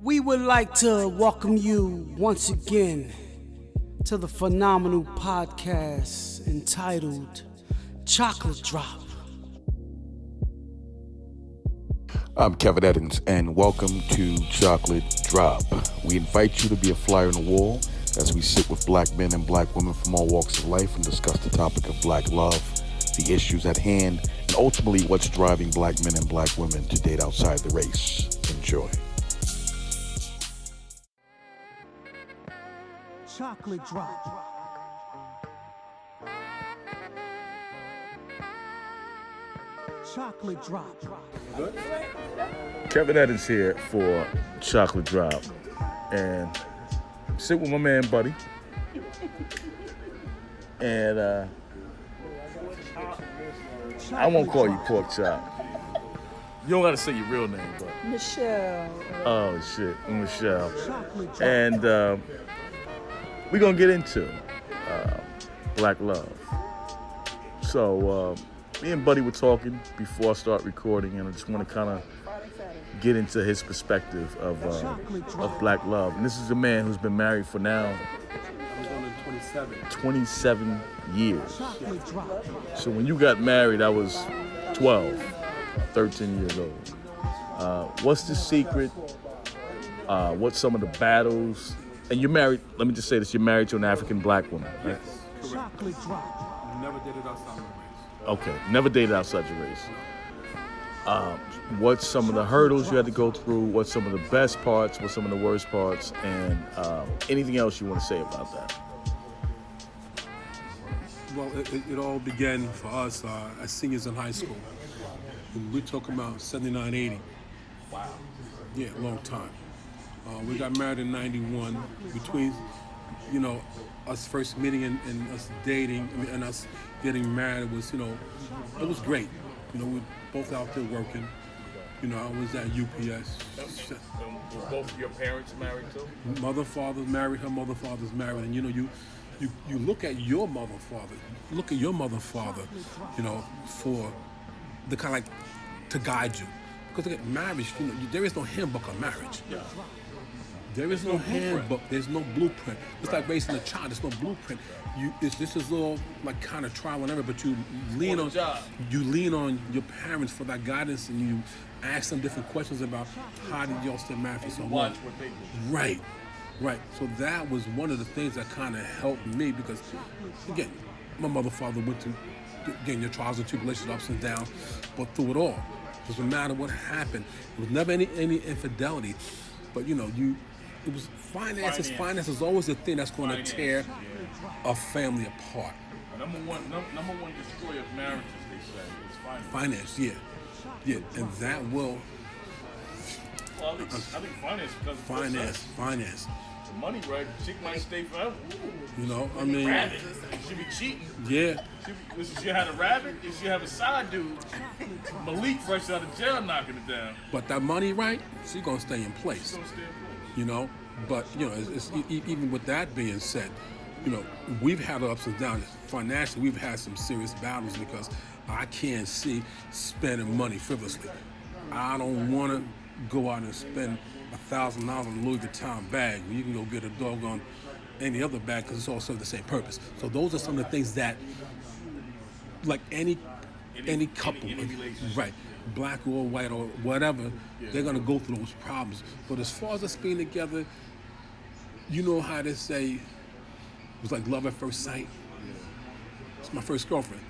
We would like to welcome you once again to the phenomenal podcast entitled Chocolate Drop. I'm Kevin Eddens, and welcome to Chocolate Drop. We invite you to be a fly on the wall as we sit with black men and black women from all walks of life and discuss the topic of black love, the issues at hand, and ultimately what's driving black men and black women to date outside the race. Enjoy. Chocolate Drop. Chocolate Drop. Kevin Eddens here for Chocolate Drop, and sit with my man Buddy, and I won't call you Pork Chop. You don't gotta say your real name, but Michelle. oh shit, Michelle, and we're gonna get into black love. So me and Buddy were talking before I start recording, and I just want to kind of get into his perspective of black love. And this is a man who's been married for now I'm going to 27 years. So when you got married, I was 12, 13 years old. What's the secret? What's some of the battles? And you're married, let me just say this, you're married to an African black woman, right? Yes, correct. Never dated outside my race. Okay, never dated outside your race. What's some of the hurdles you had to go through? What's some of the best parts? What's some of the worst parts? And anything else you want to say about that? Well, it all began for us as seniors in high school. And we're talking about 79, 80. Wow. Yeah, long time. We got married in 91. Between, us first meeting and us dating, and us getting married was, it was great. We were both out there working. I was at UPS. Were both of your parents married too? Mother, father married, her mother, father's married. And, you look at your mother, father, for the kind of like to guide you. Because look at marriage, there is no handbook on marriage. Yeah. There is no handbook. There's no blueprint. It's like raising a child. There's no blueprint. This is all like kind of trial and error. But you lean on your parents for that guidance, and you ask them different questions about how did y'all stay married for so long. Right. So that was one of the things that kind of helped me because, again, my mother, father went through again your trials and tribulations, ups and downs, but through it all, it doesn't matter what happened. There was never any infidelity, but it was finances. Finance is always the thing that's going to tear a family apart. Number one destroyer of marriages, they say, is finance. Finance, yeah, and that will. Well, I think finance because Finance. The money, right? Chick might stay forever. Rabbit. She be cheating. Yeah. She had a rabbit, and she have a side dude, Malik, fresh out of jail, knocking it down. But that money, right? She gonna stay in place. But it's even with that being said, we've had ups and downs. Financially, we've had some serious battles because I can't see spending money frivolously. I don't want to go out and spend $1,000 on a Louis Vuitton bag when you can go get a doggone any other bag because it's all serve the same purpose. So those are some of the things that, like any couple, right, black or white or whatever, they're gonna go through those problems. But as far as us being together, you know how they say it was like love at first sight. It's my first girlfriend.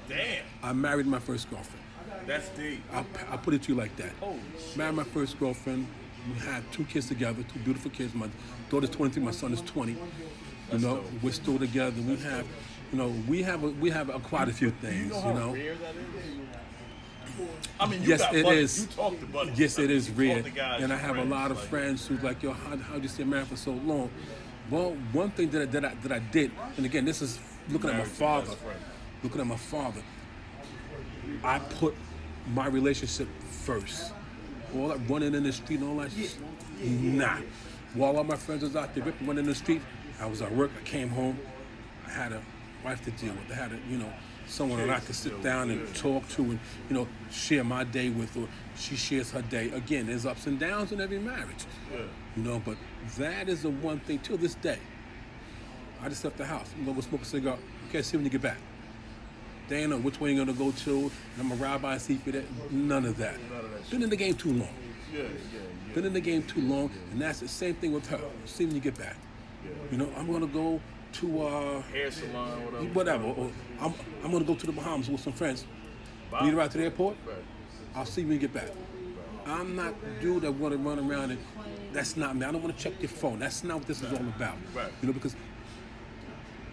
Damn. I married my first girlfriend. That's deep. I put it to you like that. Holy shit. Married my first girlfriend. We had 2 kids together, 2 beautiful kids. My daughter's 23, my son is 20. We're still together. We have quite a few things. How rare that is? I mean, Yes, got it buddies. is. You talk to buddies. Yes, it is You rare. talk to guys, And I have a friends, lot of friends who's like, yo, how'd you stay married for so long? Well, one thing that I did, and again, this is looking at my father. I put my relationship first. All that running in the street and all that shit, nah. While all my friends was out there running in the street, I was at work, I came home, I had a wife to deal with. I had someone that I can sit down and talk to and, share my day with, or she shares her day. Again, there's ups and downs in every marriage. But that is the one thing till this day. I just left the house. I'm gonna go smoke a cigar. Okay, see when you get back. They ain't know which way you're gonna go to. And I'm gonna ride by and see if you're there. None of that. Been in the game too long. Been in the game too long, and that's the same thing with her. See when you get back. I'm gonna go to hair salon, whatever. Or I'm gonna go to the Bahamas with some friends. Meet her out to the airport. I'll see you when you get back. I'm not the dude that want to run around and that's not me. I don't want to check your phone. That's not what this is all about. Because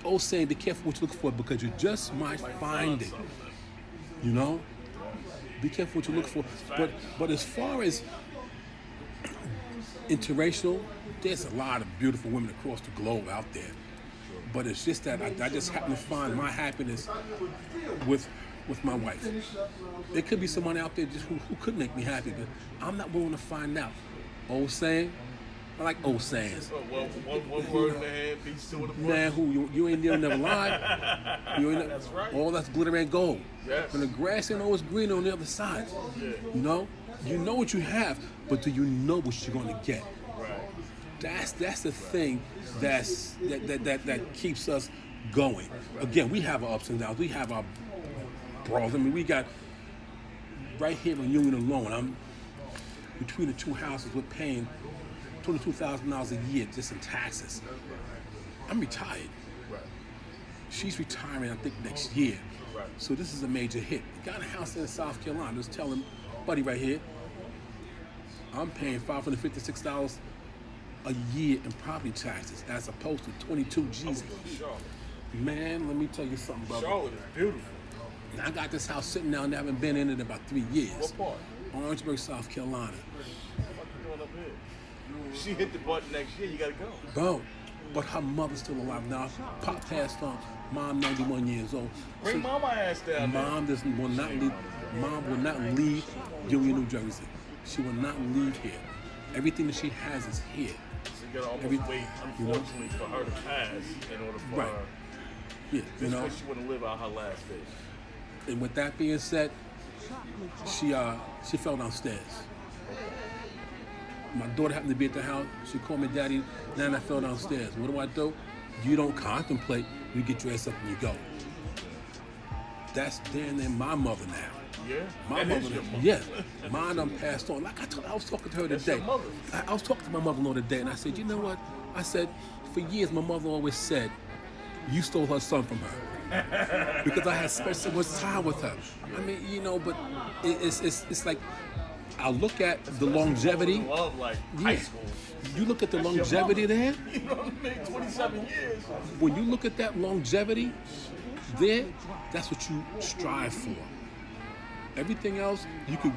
old saying, be careful what you look for because you just might find it. Be careful what you look for. But as far as interracial, there's a lot of beautiful women across the globe out there. But it's just that I just happen to find my happiness with my wife. There could be someone out there just who could make me happy, but I'm not willing to find out. Old saying? I like old sayings. One word in the hand, beats two in the front. Man, who you ain't never lied. That's right. All that's glitter and gold. Yes. And the grass ain't always green on the other side. You know what you have, but do you know what you're gonna get? Right. That's the thing that keeps us going. Again, we have our ups and downs. We have our brawls. I mean, we got right here in Union alone. I'm between the two houses. We're paying $22,000 a year just in taxes. I'm retired. Right. She's retiring, I think, next year. Right. So this is a major hit. Got a house in South Carolina. I was telling buddy right here, I'm paying $556 a year in property taxes as opposed to 22 G's. Man, let me tell you something, brother. Charlotte is beautiful. And I got this house sitting down there. I haven't been in it in about 3 years. What part? Orangeburg, South Carolina. What you doing up here? She hit the button next year, you gotta go. Bro, but her mother's still alive now. Pop passed on. Mom, 91 years old. Bring mama ass down there. Mom will not leave Union, New Jersey. She will not leave here. Everything that she has is here. So you gotta almost wait, unfortunately, for her to pass in order for her. Yeah, Just she wouldn't live out her last days. And with that being said, she fell downstairs. My daughter happened to be at the house. She called me, Daddy, now I fell downstairs. What do? You don't contemplate. You get your ass up and you go. That's damn near my mother now. Yeah? My That mother, is your mother. yeah. Mine done passed on. Like I was talking to her today. your mother. I was talking to my mother-in-law today, and I said, you know what? I said, for years, my mother always said, you stole her son from her. Because I had spent so much time with her. I mean, but it's like, I look at the longevity. Love like high school. You look at the longevity there. You know what I mean? 27 years. When you look at that longevity there, that's what you strive for. Everything else you could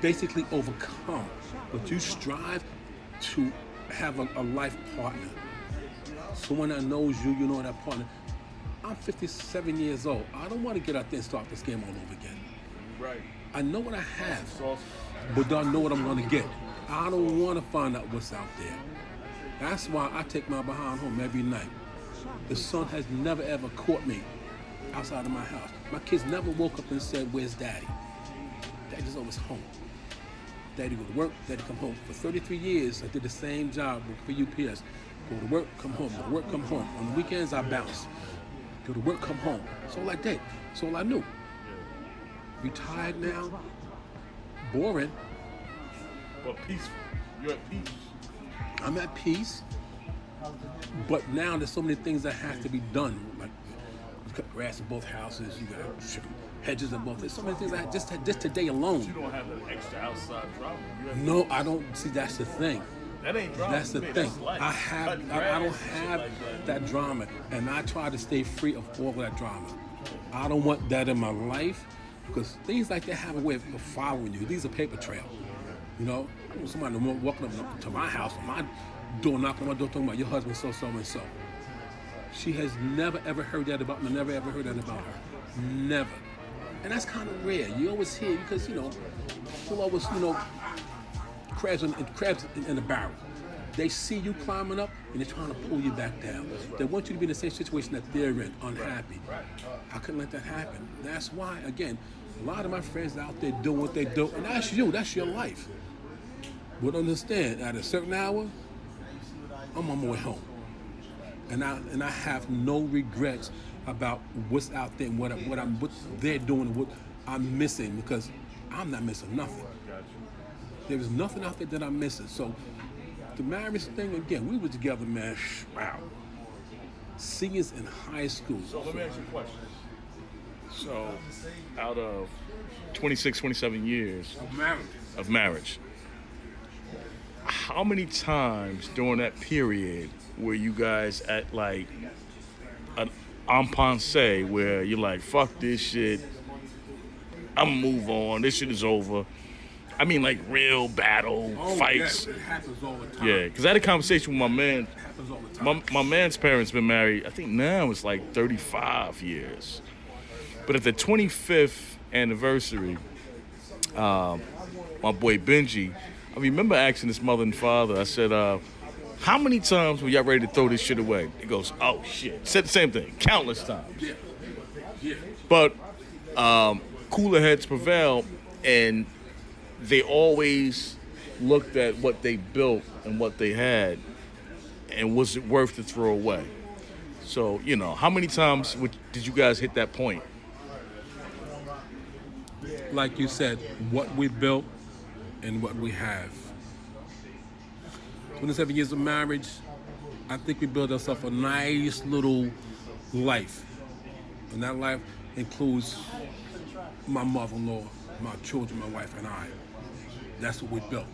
basically overcome, but you strive to have a life partner. Someone that knows you, you know that partner. I'm 57 years old. I don't want to get out there and start this game all over again. Right. I know what I have, Sauce. but don't know what I'm going to get. I don't want to find out what's out there. That's why I take my behind home every night. The sun has never ever caught me outside of my house. My kids never woke up and said, where's Daddy? Daddy's always home. Daddy go to work, Daddy come home. For 33 years, I did the same job for UPS. Go to work, come home. Go to work, come home. On the weekends, I bounce. Go to work, come home. That's all I did. That's all I knew. Retired now. Boring. But peaceful. You're at peace. I'm at peace. But now there's so many things that have to be done. Like you cut grass in both houses, you got hedges in both. There's so many things I just today alone. You don't have an extra outside drama. No, I don't. See, that's the thing. That ain't drama. That's the to me. thing. That's life. I don't have that drama, and I try to stay free of all of that drama. I don't want that in my life because things like that have a way of following you. These are paper trail. Somebody walking up to my house, or my door, knocking on my door, talking about your husband so and so. She has never ever heard that about me. Never ever heard that about her. Never. And that's kind of rare. You always hear because people always crabs in the barrel. They see you climbing up and they're trying to pull you back down. They want you to be in the same situation that they're in, unhappy. I couldn't let that happen. That's why, again, a lot of my friends out there doing what they do, and that's you, that's your life. But understand, at a certain hour, I'm on my way home. And I have no regrets about what's out there and what they're doing and what I'm missing, because I'm not missing nothing. There is nothing out there that I'm missing. So the marriage thing, again, we were together, man, wow. Seniors in high school. So let me ask you a question. So out of 26, 27 years of marriage, how many times during that period were you guys at like an impasse where you're like, fuck this shit, I'm gonna move on, this shit is over? I mean, like real battle, fights. Yes, it happens all the time. Yeah, because I had a conversation with my man. It happens all the time. My man's parents been married, I think now it's like 35 years. But at the 25th anniversary, my boy Benji, I remember asking his mother and father, I said, how many times were y'all ready to throw this shit away? He goes, oh shit. Said the same thing, countless times. Yeah. But cooler heads prevail, and they always looked at what they built and what they had, and was it worth to throw away? So, you know, how many times did you guys hit that point? Like you said, what we built and what we have. 27 years of marriage, I think we built ourselves a nice little life. And that life includes my mother-in-law, my children, my wife, and I. That's what we built.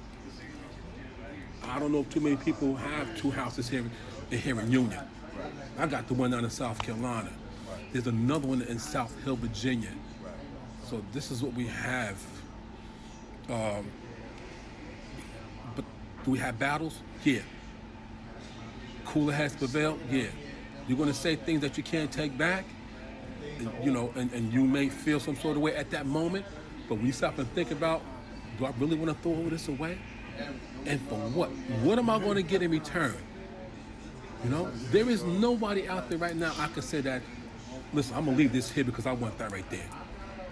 I don't know if too many people have two houses here in Union. I got the one down in South Carolina. There's another one in South Hill, Virginia. So this is what we have. But do we have battles? Yeah. Cooler heads prevail? Yeah. You're going to say things that you can't take back, and, you know, and you may feel some sort of way at that moment, but when you stop and think about, do I really want to throw all this away? And for what? What am I going to get in return? You know, there is nobody out there right now I could say that, listen, I'm going to leave this here because I want that right there.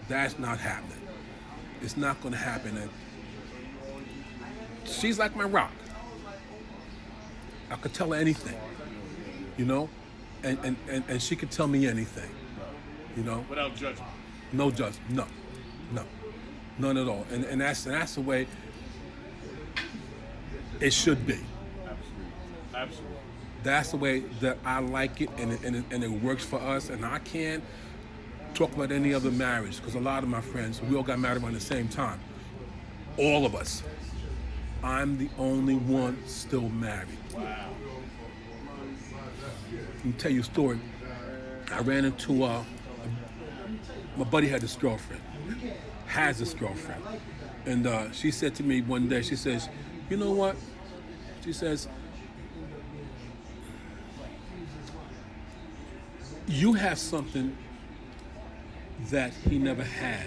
That's not happening. It's not going to happen. And she's like my rock. I could tell her anything, you know, and she could tell me anything, you know. Without judgment. No judgment. No, none at all. And that's the way it should be. Absolutely. That's the way that I like it, and it works for us. And I can't talk about any other marriage, because a lot of my friends, we all got married around the same time. All of us. I'm the only one still married. Wow. Let me tell you a story. I ran into my buddy had this girlfriend, has this girlfriend, and she said to me one day, she says, you know what? She says, you have something that he never had,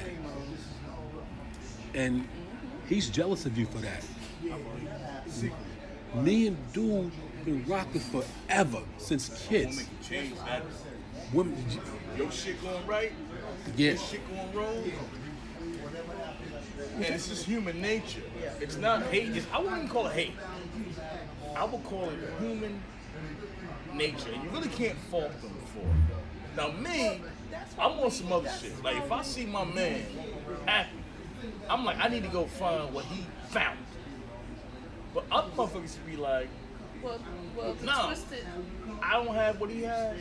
and he's jealous of you for that. Me and dude been rocking forever, since kids. Women can change that. Women, Your shit going right, yeah. your shit going wrong. And it's just human nature. It's not hate. I wouldn't even call it hate. I would call it human nature. And you really can't fault them for it. Now me, I'm on some other shit. Like if I see my man happy, I'm like, I need to go find what he found. But other motherfuckers be like, well, the nah, twisted. I don't have what he has.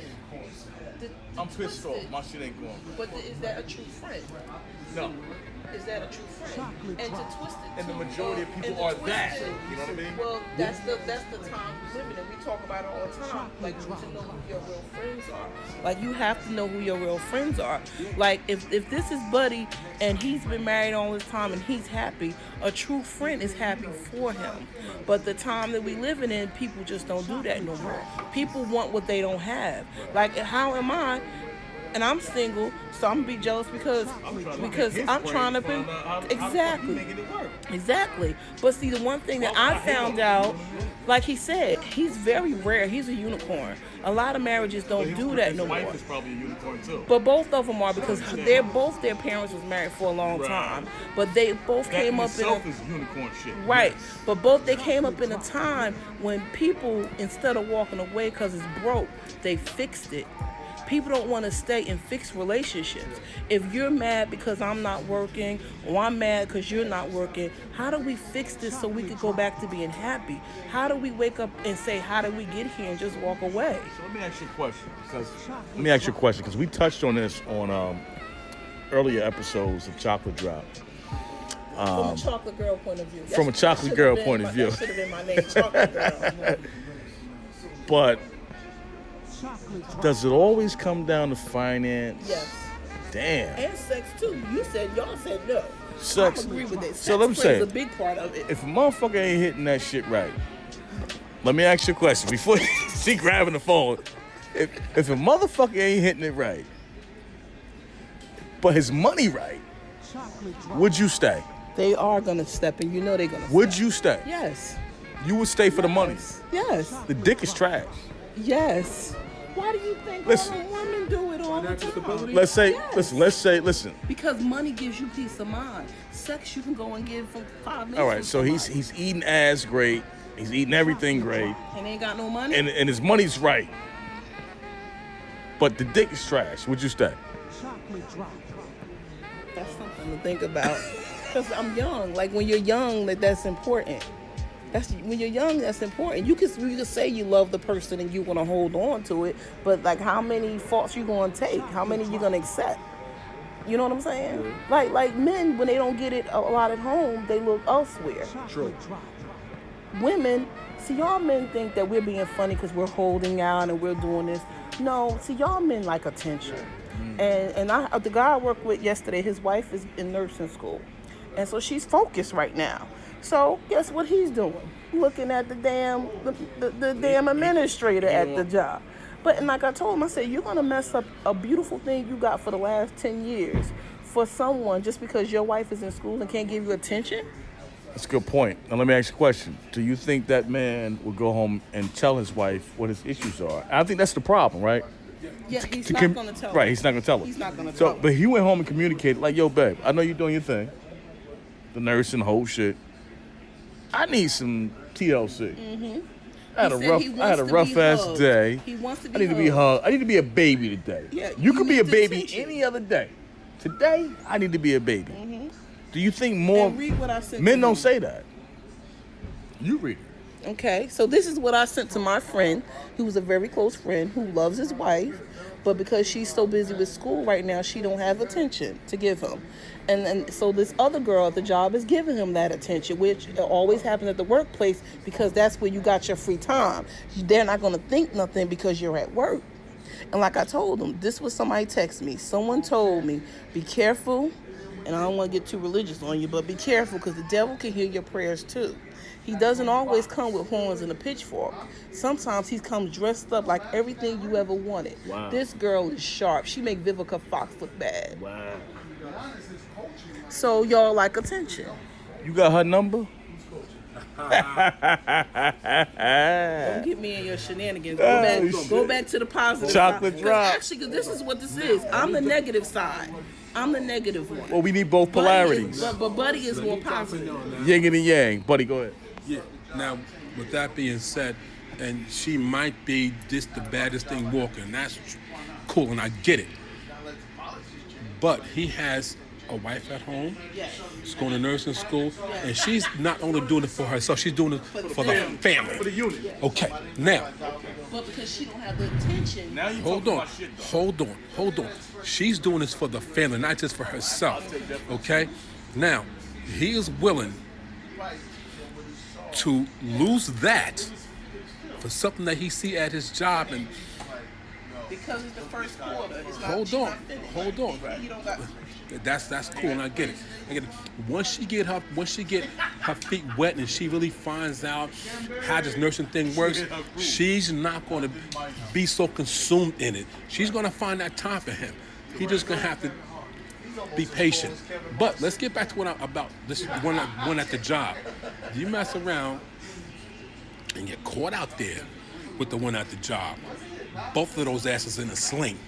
The I'm pissed twisted, off. My shit ain't going. But is that a true friend? No. Is that a true friend? And to twist it. And the too, majority of and people to are twist that. it, You know what I mean? Well, that's the time we live in, and we talk about it all the time. Like, to know who your real friends are. Like, you have to know who your real friends are. Like, if this is Buddy and he's been married all this time and he's happy, a true friend is happy for him. But the time that we living in, people just don't do that no more. People want what they don't have. Like, how am I and I'm single, so I'm gonna be jealous because I'm trying to be exactly. But see, the one thing that I found out, like he said, he's very rare. He's a unicorn. A lot of marriages don't do that no more. His wife is probably a unicorn too. But both of them are because their parents was married for a long time. But they both came up in is unicorn shit. right. But both they came up in a time when people, instead of walking away because it's broke, they fixed it. People don't want to stay in fixed relationships. If you're mad because I'm not working, or I'm mad because you're not working, how do we fix this so we could go back to being happy? How do we wake up and say, how did we get here, and just walk away? So let me ask you a question because we touched on this on earlier episodes of Chocolate Drop. From a chocolate girl point of view. From a chocolate girl point of view. That should have been my name, Chocolate Girl. But does it always come down to finance? Yes. Damn. And sex too. Y'all said no. Sex. I agree with it. So let me Sex say, plays a big part of it. if a motherfucker ain't hitting that shit right, let me ask you a question before she grabbing the phone. If a motherfucker ain't hitting it right, but his money right, would you stay? They are gonna step in. You know they're gonna. Would you stay? Yes. You would stay for the money. Yes. The dick is trash. Yes. Why do you think Listen. all the women do it all the time? Let's say, Yes. listen. Because money gives you peace of mind. Sex you can go and give for 5 minutes. All right, with so somebody. he's eating ass great. He's eating everything great. And ain't got no money. And his money's right. But the dick is trash. Would you stay? That's something to think about. Because I'm young. Like when you're young, that's important. When you're young, that's important. You can say you love the person and you want to hold on to it, but like how many faults you gonna take? How many you gonna accept? You know what I'm saying? Like men, when they don't get it a lot at home, they look elsewhere. True. Women, see, y'all men think that we're being funny because we're holding out and we're doing this. No, see, y'all men like attention. And the guy I worked with yesterday, his wife is in nursing school, and so she's focused right now. So guess what he's doing? Looking at the damn administrator at the job. But and like I told him, I said, you're gonna mess up a beautiful thing you got for the last 10 years for someone just because your wife is in school and can't give you attention? That's a good point. Now let me ask you a question. Do you think that man would go home and tell his wife what his issues are? I think that's the problem, right? Yeah, he's not gonna tell her. Right, he's not gonna tell her. He's not gonna tell her. But he went home and communicated, like, yo, babe, I know you're doing your thing. The nurse and the whole shit. I need some TLC. Mm-hmm. I had a rough ass day. He wants to be I need to be hugged. I need to be a baby today. Yeah, you you could be need a the baby attention. any other day. Today, I need to be a baby. Mm-hmm. Do you think more And read what I sent men to don't you. say that? You read it. Okay, so this is what I sent to my friend, who was a very close friend, who loves his wife, but because she's so busy with school right now, she don't have attention to give him. And so this other girl at the job is giving him that attention, which always happens at the workplace because that's where you got your free time. They're not going to think nothing because you're at work. And like I told him, this was somebody text me. Someone told me, be careful, and I don't want to get too religious on you, but be careful because the devil can hear your prayers too. He doesn't always come with horns and a pitchfork. Sometimes he comes dressed up like everything you ever wanted. Wow. This girl is sharp. She make Vivica Fox look bad. Wow. So y'all like attention. You got her number? Don't get me in your shenanigans. Oh, Go back to the positive Chocolate side. drop. Actually, because this is what this is. I'm the negative side. I'm the negative one. Well, we need both polarities. But Buddy is more positive. Yin and yang. Buddy, go ahead. Yeah. Now, with that being said, and she might be just the baddest thing walking, and that's cool, and I get it. But he has a wife at home. She's going to nursing school, and she's not only doing it for herself, she's doing it for the family. For the unit. Okay. Now. But because she don't have the attention. Now you Hold on. She's doing this for the family, not just for herself. Okay? Now, he is willing to lose that for something that he see at his job, and Because it's the first quarter. It's not, hold she's on. not finished. He don't got. That's cool, and I get it. Once she get her feet wet and she really finds out how this nursing thing works, she's not going to be so consumed in it. She's going to find that time for him. He just gonna have to be patient. But let's get back to about this one at the job. You mess around and get caught out there with the one at the job. Both of those asses in a sling.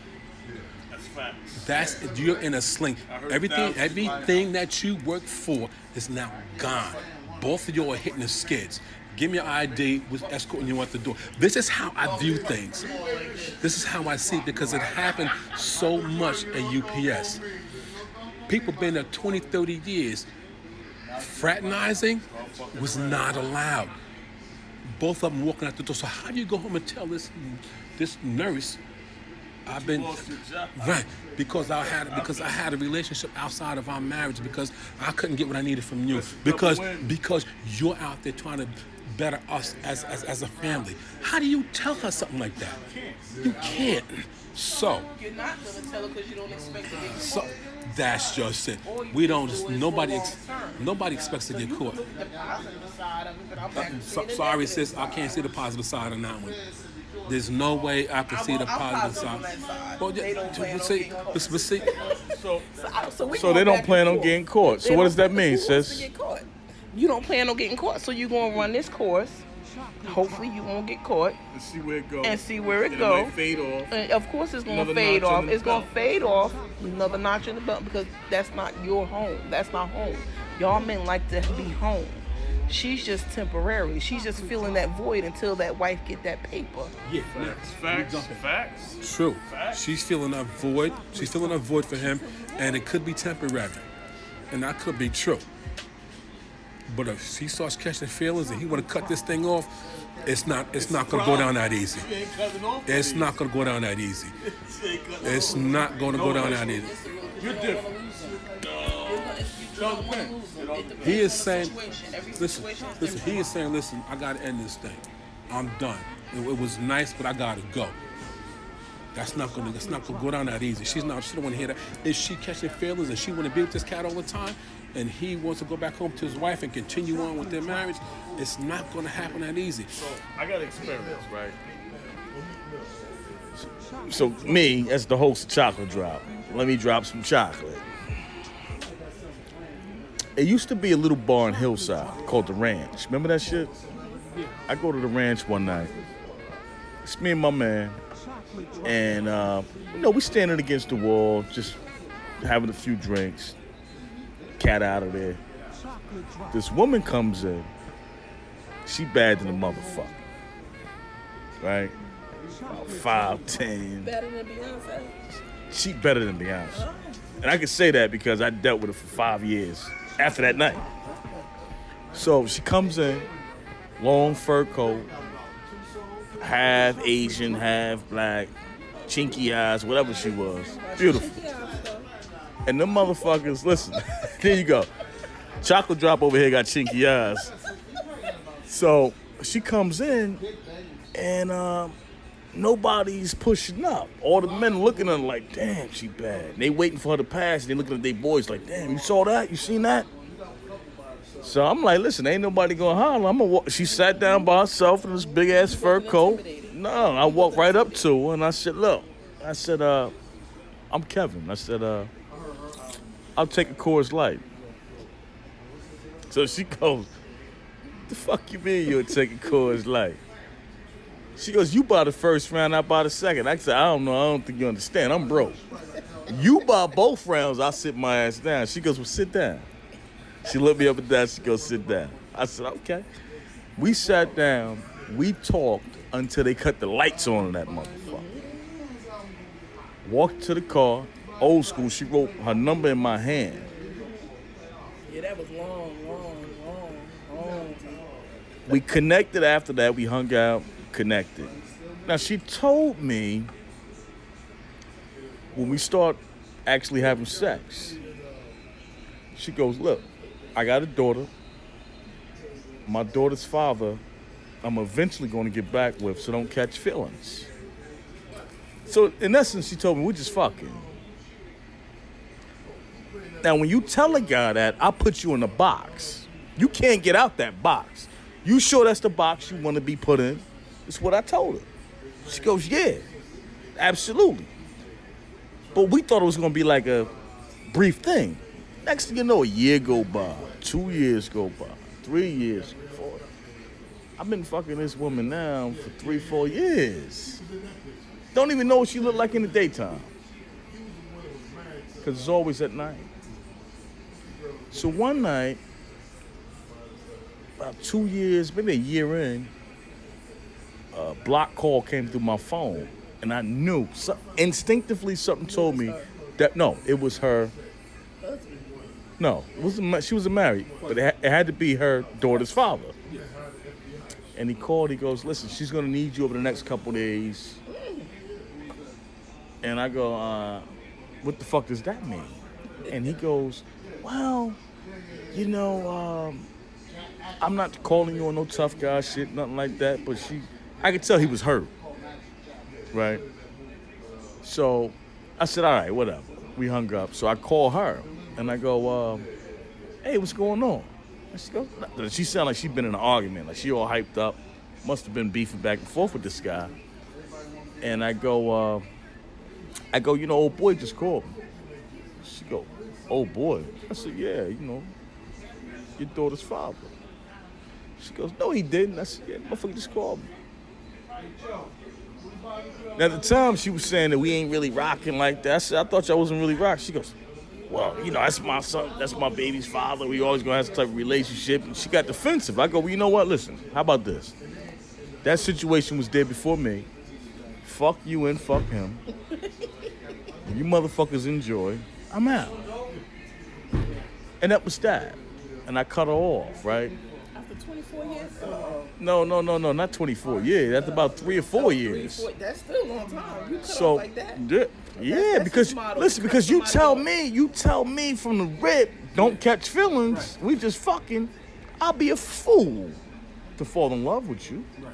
You're in a sling. Everything that you worked for is now gone. Both of you are hitting the skids. Give me your ID, was escorting you out the door. This is how I view things. This is how I see it because it happened so much at UPS. People been there 20, 30 years. Fraternizing was not allowed. Both of them walking out the door. So how do you go home and tell this nurse I've been right because I had a relationship outside of our marriage because I couldn't get what I needed from you because you're out there trying to better us as a family. How do you tell her something like that? You can't. So You're not going to tell her because you don't expect to get caught. so that's just it. We don't. Nobody expects to get caught. The positive side of it, but I'm back to seeing the Sorry, negative sis. I can't see the positive side on that one. There's no way I can see the positive side. on that side. Well, They don't plan on see, getting caught. but see, So they don't plan on getting caught. So what does that mean, Who wants to sis? get caught? You don't plan on getting caught, so you're going to run this course. Hopefully you won't get caught And see where it goes. and see where it It goes. might fade off. And of course it's going Another to fade notch off. in the It's going to belt. fade off. Another notch in the belt because that's not your home. That's not home. Y'all men like to be home. She's just temporary. She's just filling that void until that wife get that paper. yeah, Facts. true. She's feeling that void. She's feeling that void for him, and it could be temporary, and that could be true. But if she starts catching feelings and he want to cut this thing off, it's not going to go down that easy. It's not going to go down that easy. It's not going to go down that easy. You're different. He is saying, listen, he is saying, listen, I got to end this thing. I'm done. It was nice, but I got to go. That's not gonna go down that easy. She don't want to hear that. Is she catching feelings and she want to be with this cat all the time, and he wants to go back home to his wife and continue on with their marriage? It's not going to happen that easy. I got experience, right? So me, as the host of Chocolate Drop, let me drop some chocolate. It used to be a little bar in Hillside called The Ranch. Remember that shit? I go to The Ranch one night. It's me and my man. And, we standing against the wall, just having a few drinks. Cat out of there. This woman comes in. She bad than a motherfucker. Right? About 5'10". Better than Beyonce. She better than Beyonce. And I can say that because I dealt with her for 5 years after that night. So she comes in, long fur coat, half Asian, half black, chinky eyes, whatever she was. Beautiful. And them motherfuckers, listen, there you go. Chocolate Drop over here got chinky eyes. So she comes in and nobody's pushing up. All the men looking at her like, damn, she bad. And they waiting for her to pass and they looking at their boys like, damn, you saw that? You seen that? So I'm like, listen, ain't nobody gonna holler. I'm gonna walk. She sat down by herself in this big ass fur coat. No, I walked right up to her and I said, look, I'm Kevin. I said, I'll take a Coors Light. So she goes, the fuck you mean you'll take a Coors Light? She goes, you buy the first round, I buy the second. I said, I don't know, I don't think you understand. I'm broke. You buy both rounds, I'll sit my ass down. She goes, well, sit down. She looked me up and down, she goes, sit down. I said, okay. We sat down, we talked until they cut the lights on in that motherfucker. Walked to the car, old school, she wrote her number in my hand. Yeah, that was long time. We connected after that, we hung out, connected. Now she told me when we start actually having sex, she goes, look, I got a daughter. My daughter's father, I'm eventually going to get back with, so don't catch feelings. So in essence, she told me, we're just fucking. Now, when you tell a guy that, I put you in a box. You can't get out that box. You sure that's the box you want to be put in? That's what I told her. She goes, yeah, absolutely. But we thought it was gonna be like a brief thing. Next thing you know, a year go by, 2 years go by, 3 years, 4. I've been fucking this woman now for 3, 4 years. Don't even know what she looked like in the daytime. Because it's always at night. So one night, about 2 years, maybe a year in, a block call came through my phone. And I knew, instinctively something told me that, no, it was her. No, it wasn't, she wasn't married, but it had to be her daughter's father. And he called, he goes, listen, she's gonna need you over the next couple days. And I go, what the fuck does that mean? And he goes, well, you know, I'm not calling you on no tough guy shit, nothing like that, but I could tell he was hurt, right? So I said, all right, whatever. We hung up. So I call her, and I go, hey, what's going on? And she goes, she sounded like she'd been in an argument, like she all hyped up, must have been beefing back and forth with this guy. And I go, you know, old boy just called me. She go, old boy? I said, yeah, you know, your daughter's father. She goes, no, he didn't. I said, yeah, motherfucker just called me. Now, at the time, she was saying that we ain't really rocking like that. I said, I thought y'all wasn't really rocking. She goes, well, you know, that's my son, that's my baby's father. We always gonna have some type of relationship. And she got defensive. I go, well, you know what? Listen, how about this? That situation was there before me. Fuck you and fuck him. You motherfuckers enjoy. I'm out. And that was that. And I cut her off, right? After 24 years? No, not 24 years. That's about 3 or 4 years. That's still a long time. You cut So, off like that? yeah, That's because, his motto. listen, because you tell me from the rip, don't catch feelings. We just fucking, I'll be a fool to fall in love with you. Right.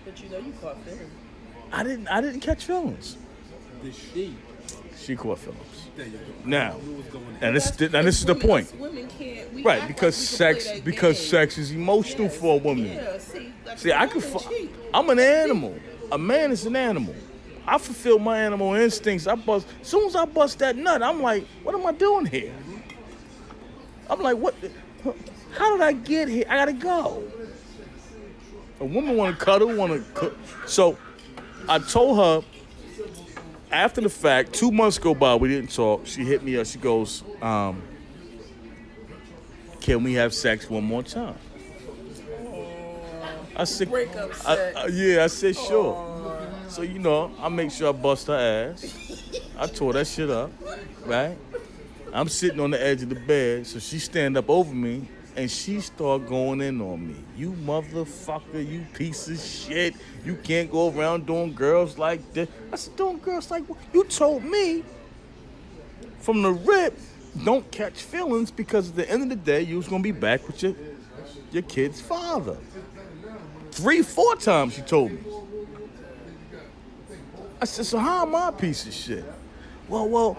But you know you caught feelings. I didn't catch feelings. Did she? She caught feelings. There you go. Now, I knew what was going on. and this is the point. Women can't. We Right, act because like we can play that game. sex is emotional Yes, for a woman. Yeah, See, I could. I'm an animal. A man is an animal. I fulfill my animal instincts. As soon as I bust that nut, I'm like, what am I doing here? I'm like, what? How did I get here? I gotta go. A woman want to cuddle, want to cook. So I told her after the fact, 2 months go by, we didn't talk. She hit me up. She goes, can we have sex one more time? I said, Breakup sex. I said, sure. So, you know, I make sure I bust her ass. I tore that shit up, right? I'm sitting on the edge of the bed, so she stand up over me, and she start going in on me. You motherfucker, you piece of shit. You can't go around doing girls like this. I said, doing girls like what? You told me from the rip, don't catch feelings, because at the end of the day, you was going to be back with your kid's father. 3, 4 times she told me. I said, so how am I a piece of shit? Well,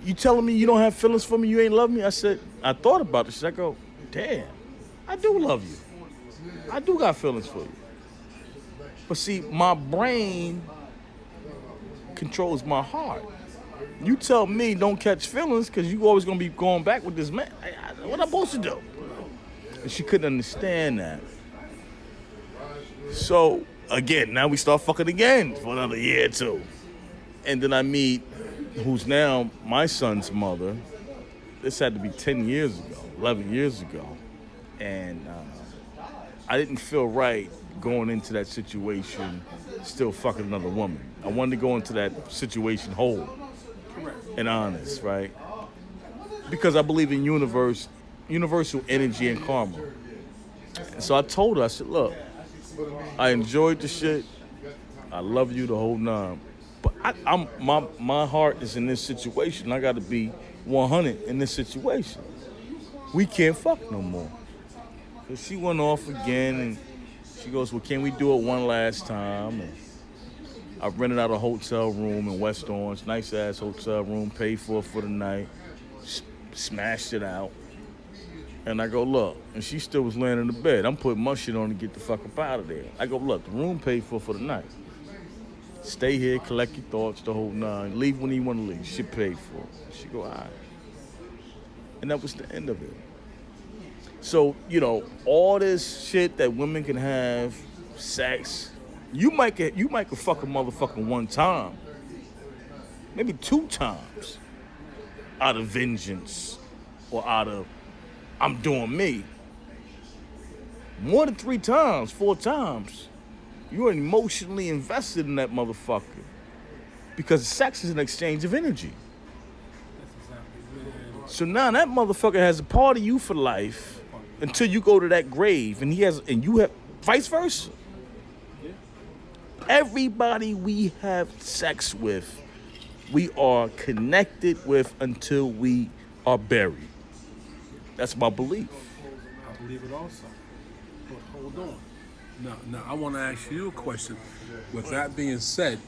you telling me you don't have feelings for me, you ain't love me? I said, I thought about this. I go, damn, I do love you. I do got feelings for you. But see, my brain controls my heart. You tell me don't catch feelings because you always going to be going back with this man. What am I supposed to do? And she couldn't understand that. So, again, now we start fucking again for another year or 2. And then I meet who's now my son's mother. This had to be 10 years ago, 11 years ago. And I didn't feel right going into that situation still fucking another woman. I wanted to go into that situation whole and honest, right? Because I believe in universal energy and karma. And so I told her, I said, look, I enjoyed the shit. I love you the whole 9. But my heart is in this situation. I got to be 100 in this situation. We can't fuck no more. So she went off again, and she goes, well, can we do it one last time? And I rented out a hotel room in West Orange, nice-ass hotel room, paid for it for the night, smashed it out. And I go, look, and she still was laying in the bed. I'm putting my shit on to get the fuck up out of there. I go, look, the room paid for the night. Stay here, collect your thoughts, the whole nine. Leave when you want to leave. Shit paid for. She go, all right. And that was the end of it. So, all this shit that women can have, sex, you might could fuck a motherfucker one time. Maybe 2 times. Out of vengeance. Or out of, I'm doing me. More than 3 times, 4 times. You're emotionally invested in that motherfucker. Because sex is an exchange of energy. So now that motherfucker has a part of you for life until you go to that grave, and you have vice versa. Everybody we have sex with, we are connected with until we are buried. That's my belief. I believe it also. But hold on. Now I want to ask you a question. With that being said,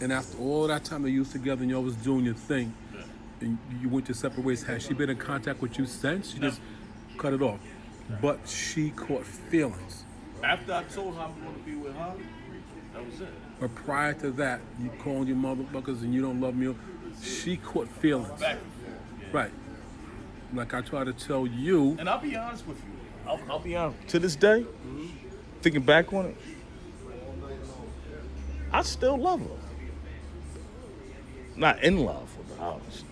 and after all that time that you was together and y'all was doing your thing, and you went your separate ways, has she been in contact with you since? She just cut it off. But she caught feelings. After I told her I'm going to be with her, that was it. But prior to that, you calling your motherfuckers and you don't love me, she caught feelings. Back. Yeah. Right. Like I try to tell you. And I'll be honest with you. I'll be honest. To this day, thinking back on it, I still love her. Not in love with her, obviously.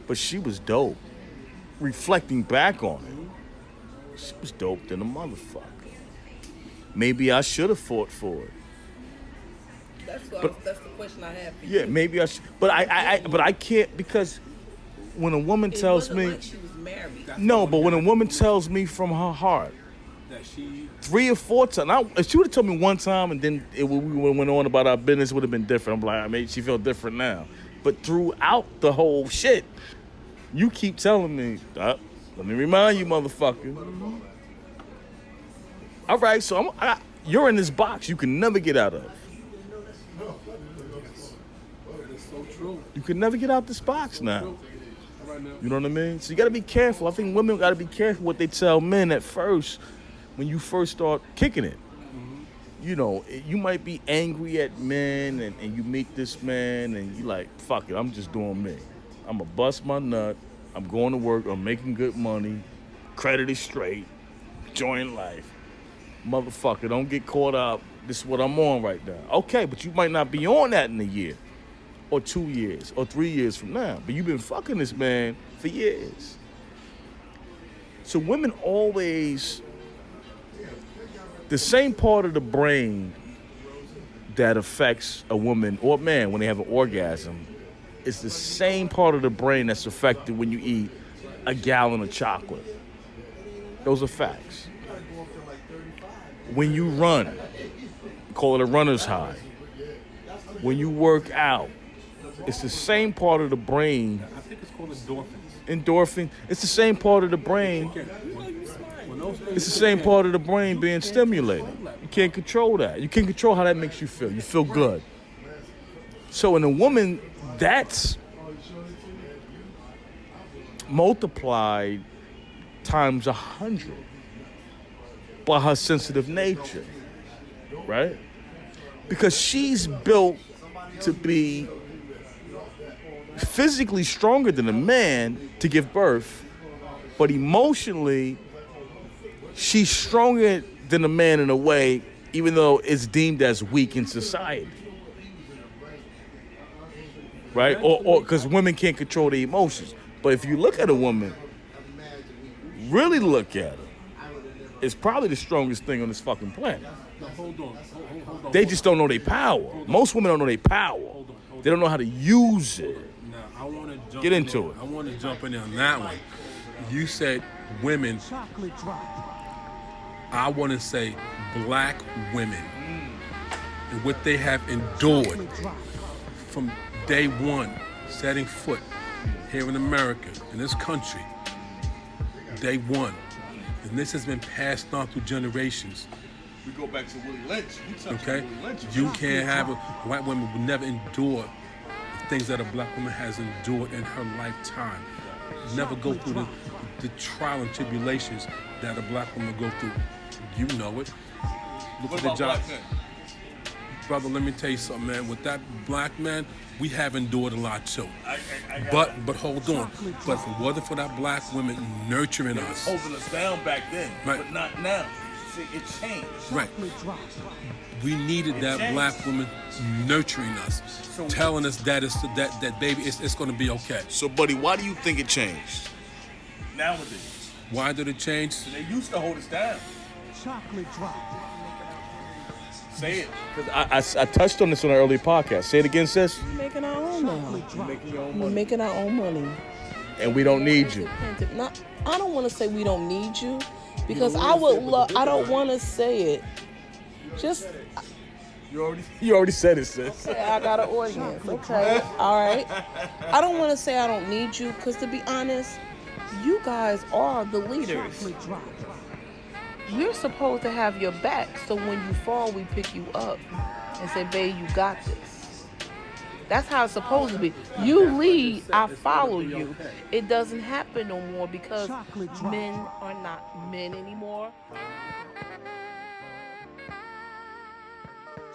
But she was dope. Reflecting back on it, she was dope than a motherfucker. Maybe I should have fought for it. That's the question I have for you. Yeah, maybe I should. But I can't, because when a woman tells me, like she was married. no, but when a woman tells me from her heart, That she 3 or 4 times. If she would have told me one time and then we went on about our business, would have been different. I'm like, I mean, she felt different now. But throughout the whole shit, you keep telling me, let me remind you, motherfucker. All right, so you're in this box you can never get out of. It's so true. You can never get out this box now. Right now. You know what I mean? So you got to be careful. I think women got to be careful what they tell men at first when you first start kicking it. You might be angry at men and you meet this man and you like, fuck it, I'm just doing me. I'm going to bust my nut. I'm going to work. I'm making good money. Credit is straight. Enjoying life. Motherfucker, don't get caught up. This is what I'm on right now. Okay, but you might not be on that in a year or 2 years or 3 years from now. But you've been fucking this man for years. So women always, the same part of the brain that affects a woman or man when they have an orgasm is the same part of the brain that's affected when you eat a gallon of chocolate. Those are facts. When you run, call it a runner's high. When you work out, it's the same part of the brain. I think it's called endorphins. Endorphin. It's the same part of the brain. It's the same part of the brain being stimulated. You can't control that. You can't control how that makes you feel. You feel good. So in a woman, that's multiplied times 100 by her sensitive nature, right? Because she's built to be physically stronger than a man to give birth, but emotionally, she's stronger than a man in a way, even though it's deemed as weak in society. Right? Or because women can't control their emotions. But if you look at a woman, really look at her, it's probably the strongest thing on this fucking planet. Now, hold on. They just don't know their power. Most women don't know their power. They don't know how to use it. Now, I want to jump Get into it. I want to jump in on that one. You said women. I want to say black women and what they have endured from day one, setting foot here in America, in this country, day one. And this has been passed on through generations. We go back to Willie Lynch. Okay? You can't have a white woman will never endure the things that a black woman has endured in her lifetime. Never go through the trial and tribulations that a black woman go through. You know it. Look at the job. brother, let me tell you something, man. With that black man, we have endured a lot too. But hold on. But if it wasn't for that black woman nurturing us, Holding us down back then, Right. but not now. See, it changed. right? We needed that black woman nurturing us, telling us that that baby, it's going to be okay. So, buddy, why do you think it changed? Nowadays, Why did it change? they used to hold us down. Chocolate drop. Say it. Because I touched on this on an early podcast. Say it again, sis. We're making our own now. Making your own We're making our own money. And we don't need you. Not, I don't want to say we don't need you, because I would love. I don't want to say it. Just You already said it, sis. okay, I got an audience. Okay, all right. I don't want to say I don't need you, because to be honest, you guys are the leaders. Chocolate drop. We're supposed to have your back, so when you fall, we pick you up and say, babe, you got this. That's how it's supposed to be. You lead, I follow you. It doesn't happen no more because men are not men anymore.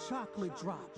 Chocolate drop.